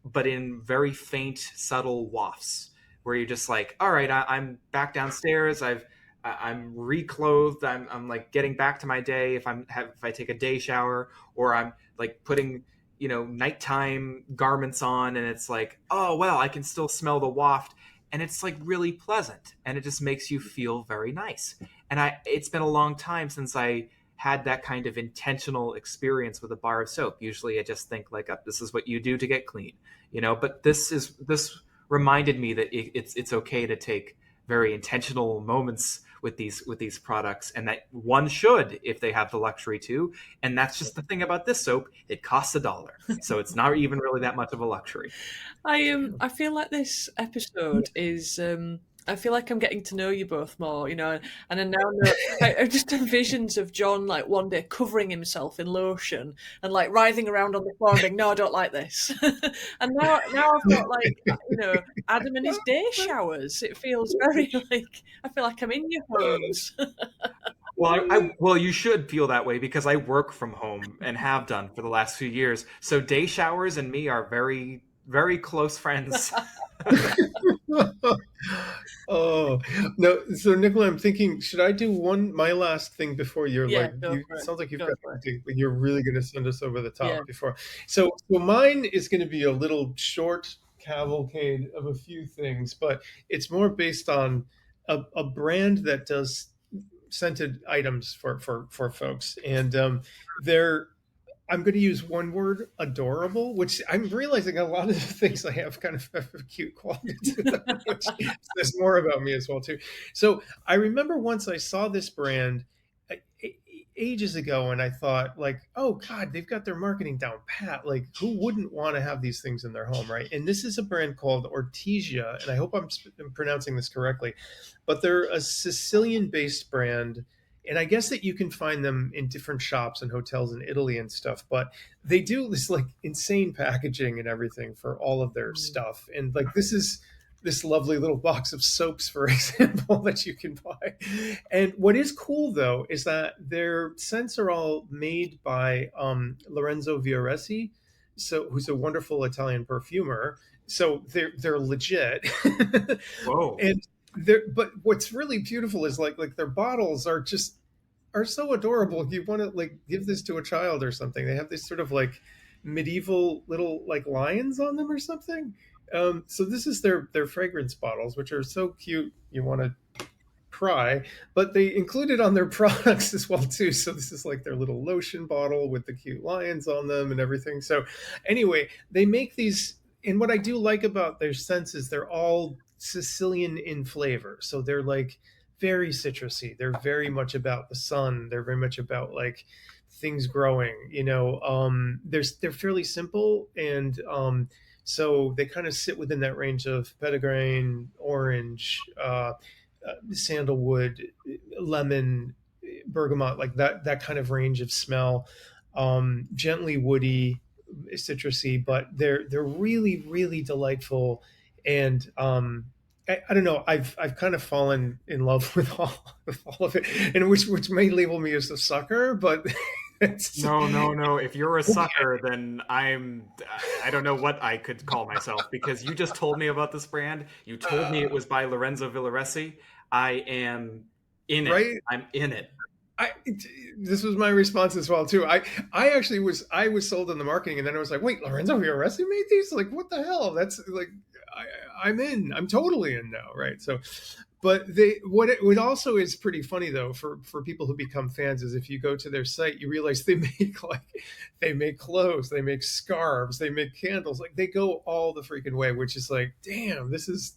but in very faint, subtle wafts, where you're just like, all right, I'm back downstairs. I'm reclothed. I'm like getting back to my day. If I take a day shower, or I'm like putting, you know, nighttime garments on, and it's like, oh well, I can still smell the waft, and it's like really pleasant, and it just makes you feel very nice. And it's been a long time since I had that kind of intentional experience with a bar of soap. Usually I just think like, this is what you do to get clean, you know, but this reminded me that it's okay to take very intentional moments with these products, and that one should, if they have the luxury to. And that's just the thing about this soap, it costs $1, so it's not even really that much of a luxury. I feel like this episode is I feel like I'm getting to know you both more, you know, and I now know I just have visions of John like one day covering himself in lotion and like writhing around on the floor and being, no, I don't like this. And now I've got like, you know, Adam and his day showers. It feels very like I feel like I'm in your homes. Well, you should feel that way because I work from home and have done for the last few years. So day showers and me are very, very close friends. Oh no! So Nicola, I'm thinking, should I do my last thing before you're Yeah, like, go you, for it it. sounds like you've Go got for it. something, you're really going to send us over the top Yeah. before. So mine is going to be a little short cavalcade of a few things, but it's more based on a brand that does scented items for folks, and they're I'm going to use one word, adorable, which I'm realizing a lot of the things I have kind of have a cute quality to them, which says more about me as well too. So I remember once I saw this brand. ages ago, and I thought like, oh God, they've got their marketing down pat. Like, who wouldn't want to have these things in their home, right? And this is a brand called Ortesia, and I hope I'm pronouncing this correctly, but they're a Sicilian-based brand. And I guess that you can find them in different shops and hotels in Italy and stuff, but they do this like insane packaging and everything for all of their stuff. And like this is this lovely little box of soaps, for example, that you can buy. And what is cool though is that their scents are all made by Lorenzo Vioresi, so who's a wonderful Italian perfumer. So they're legit. Whoa. And but what's really beautiful is like their bottles are so adorable. You want to like give this to a child or something. They have this sort of like medieval little like lions on them or something. So this is their fragrance bottles, which are so cute. You want to cry, but they include it on their products as well too. So this is like their little lotion bottle with the cute lions on them and everything. So anyway, they make these, and what I do like about their scents is they're all Sicilian in flavor. So they're like very citrusy. They're very much about the sun. They're very much about like things growing, they're fairly simple, and so they kind of sit within that range of petitgrain, orange, sandalwood, lemon, bergamot, like that kind of range of smell. Gently woody, citrusy, but they're really really delightful. And I don't know. I've kind of fallen in love with all of it, and which may label me as a sucker, but it's, No. If you're a sucker, then I don't know what I could call myself, because you just told me about this brand. You told me it was by Lorenzo Vioresi. I am in it. Right? I'm in it. This was my response as well too. I actually was sold on the marketing, and then I was like, wait, Lorenzo Vioresi made these? Like, what the hell? That's like, I'm in. I'm totally in now, right? So, but what also is pretty funny though for people who become fans is if you go to their site, you realize they make clothes, they make scarves, they make candles, like they go all the freaking way, which is like, damn, this is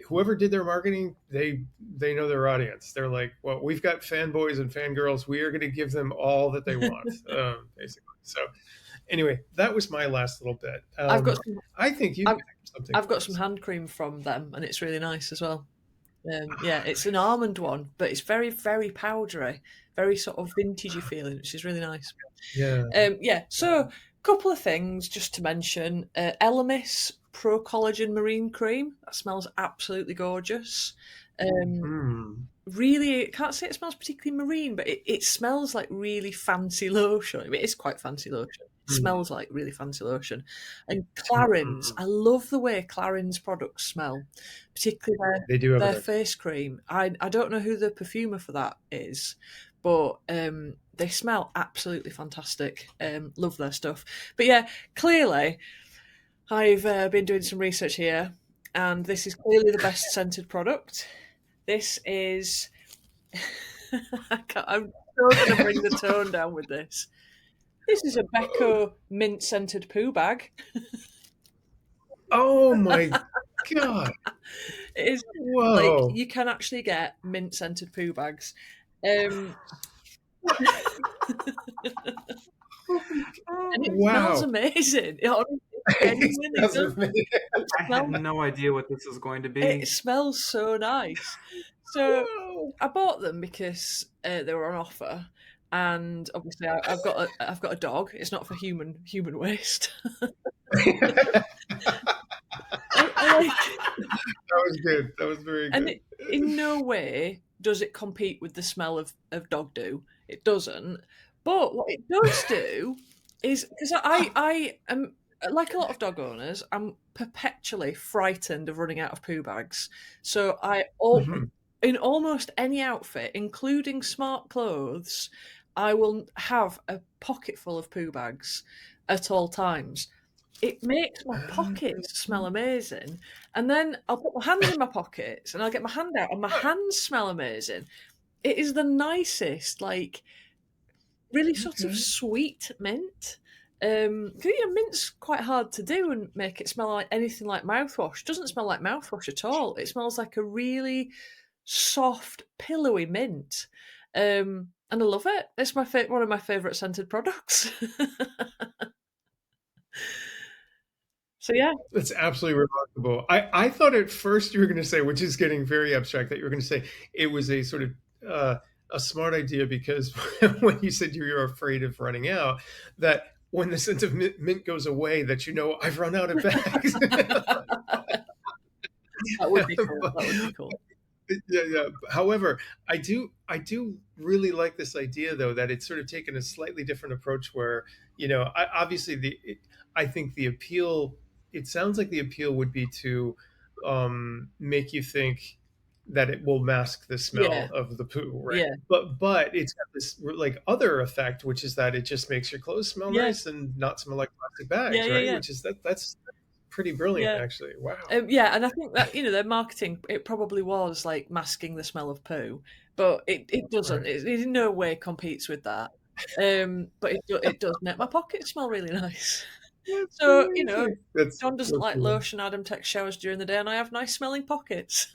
whoever did their marketing, they know their audience. They're like, well, we've got fanboys and fangirls. We are going to give them all that they want, basically. So anyway, that was my last little bit. I think I've got some hand cream from them, and it's really nice as well. Yeah, it's an almond one, but it's very, very powdery, very sort of vintagey feeling, which is really nice. Yeah. So a couple of things just to mention. Elemis Pro Collagen Marine Cream. That smells absolutely gorgeous. Really, can't say it smells particularly marine, but it smells like really fancy lotion. I mean, it is quite fancy lotion. It smells like really fancy lotion. And Clarins, I love the way Clarins products smell, particularly their face cream. I don't know who the perfumer for that is, but they smell absolutely fantastic. Love their stuff. But yeah, clearly, I've been doing some research here, and this is clearly the best scented product. This is... I'm so going to bring the tone down with this. This is a Becco mint-scented poo bag. Oh my God. It is. Whoa. Like, you can actually get mint-scented poo bags. And it smells amazing. I had no idea what this was going to be. It smells so nice. So I bought them because they were on offer, and obviously I've got a dog. It's not for human waste. That was good. That was very good. And in no way does it compete with the smell of dog do. It doesn't. But what it does do is, because I am, like a lot of dog owners, I'm perpetually frightened of running out of poo bags. So in almost any outfit, including smart clothes, I will have a pocket full of poo bags at all times. It makes my pockets smell amazing. And then I'll put my hands in my pockets and I'll get my hand out and my hands smell amazing. It is the nicest, like, really sort of sweet mint. Mint's quite hard to do and make it smell like anything like mouthwash. It doesn't smell like mouthwash at all. It smells like a really soft, pillowy mint. And and I love it. It's one of my favourite scented products. So yeah. That's absolutely remarkable. I thought at first you were going to say, which is getting very abstract, that you were going to say it was a sort of a smart idea because when you said you were afraid of running out, that when the scent of mint goes away, that I've run out of bags. That would be cool. That would be cool. Yeah. However, I do really like this idea, though, that it's sort of taken a slightly different approach where, obviously I think the appeal, it sounds like the appeal would be to make you think that it will mask the smell of the poo, right? Yeah. But it's got this like other effect, which is that it just makes your clothes smell nice and not smell like plastic bags, right? Yeah. Which is that's pretty brilliant, actually. Wow. Yeah, and I think that their marketing, it probably was like masking the smell of poo, but it doesn't. Right. It in no way competes with that. But it does make my pockets smell really nice. That's So amazing. John doesn't So like cool. lotion. Adam takes showers during the day, and I have nice smelling pockets.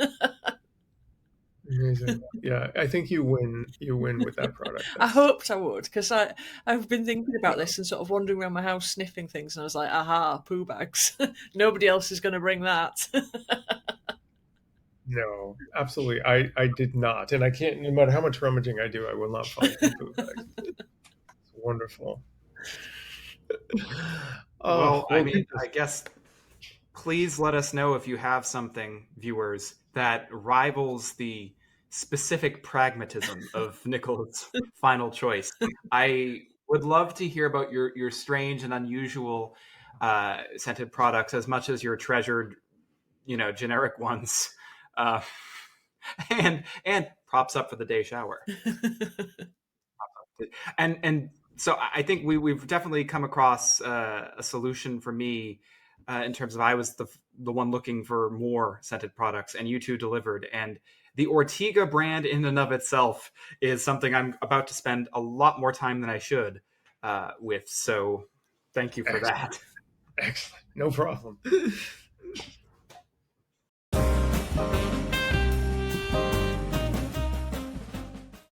Amazing. Yeah, I think you win. You win with that product. I hoped I would, because I've been thinking about this and sort of wandering around my house sniffing things, and I was like, aha, poo bags. Nobody else is going to bring that. No, absolutely. I did not, and I can't. No matter how much rummaging I do, I will not find some poo bags. It's wonderful. Well, I mean, goodness. I guess please let us know if you have something, viewers, that rivals the specific pragmatism of Nicola's final choice. I would love to hear about your strange and unusual scented products as much as your treasured, generic ones. And props up for the day shower. And so I think we've definitely come across a solution for me in terms of I was the one looking for more scented products, and you two delivered. And the Ortega brand in and of itself is something I'm about to spend a lot more time than I should with. So thank you for that. Excellent. No problem.